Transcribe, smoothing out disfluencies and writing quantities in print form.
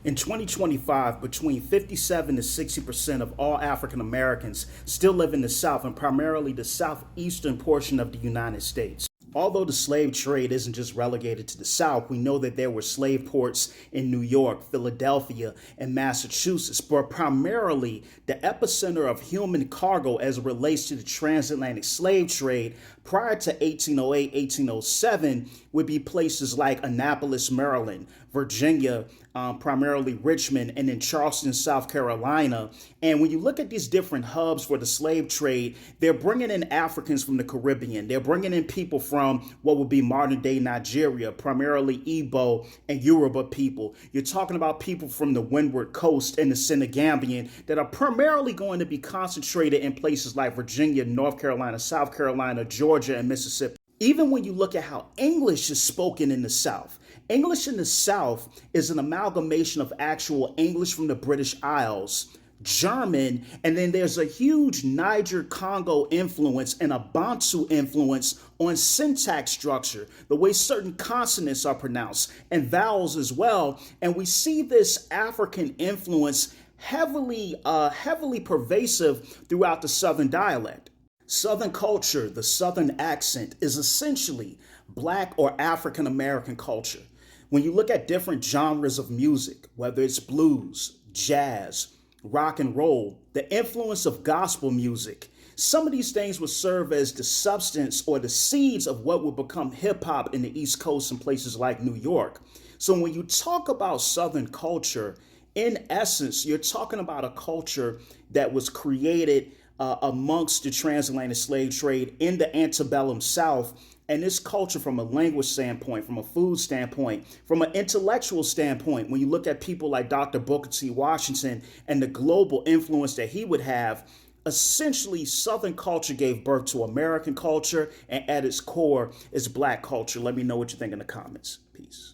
In 2025, between 57 to 60% of all African Americans still live in the South and primarily the southeastern portion of the United States. Although the slave trade isn't just relegated to the South, we know that there were slave ports in New York, Philadelphia, and Massachusetts, but primarily the epicenter of human cargo as it relates to the transatlantic slave trade prior to 1808, 1807 would be places like Annapolis, Maryland, Virginia, primarily Richmond, and then Charleston, South Carolina. And when you look at these different hubs for the slave trade, they're bringing in Africans from the Caribbean. They're bringing in people from what would be modern day Nigeria, primarily Igbo and Yoruba people. You're talking about people from the Windward Coast and the Senegambian that are primarily going to be concentrated in places like Virginia, North Carolina, South Carolina, Georgia, and Mississippi. Even when you look at how English is spoken in the South, English in the South is an amalgamation of actual English from the British Isles, German, and then there's a huge Niger Congo influence and a Bantu influence on syntax structure, the way certain consonants are pronounced, and vowels as well. And we see this African influence heavily pervasive throughout the Southern dialect. Southern culture, the Southern accent, is essentially Black or African American culture. When you look at different genres of music, whether it's blues, jazz, rock and roll, the influence of gospel music, some of these things will serve as the substance or the seeds of what will become hip hop in the East Coast and places like New York. So when you talk about Southern culture, in essence, you're talking about a culture that was created amongst the transatlantic slave trade in the antebellum South. And this culture, from a language standpoint, from a food standpoint, from an intellectual standpoint, when you look at people like Dr. Booker T. Washington and the global influence that he would have, essentially Southern culture gave birth to American culture, and at its core is Black culture. Let me know what you think in the comments. Peace.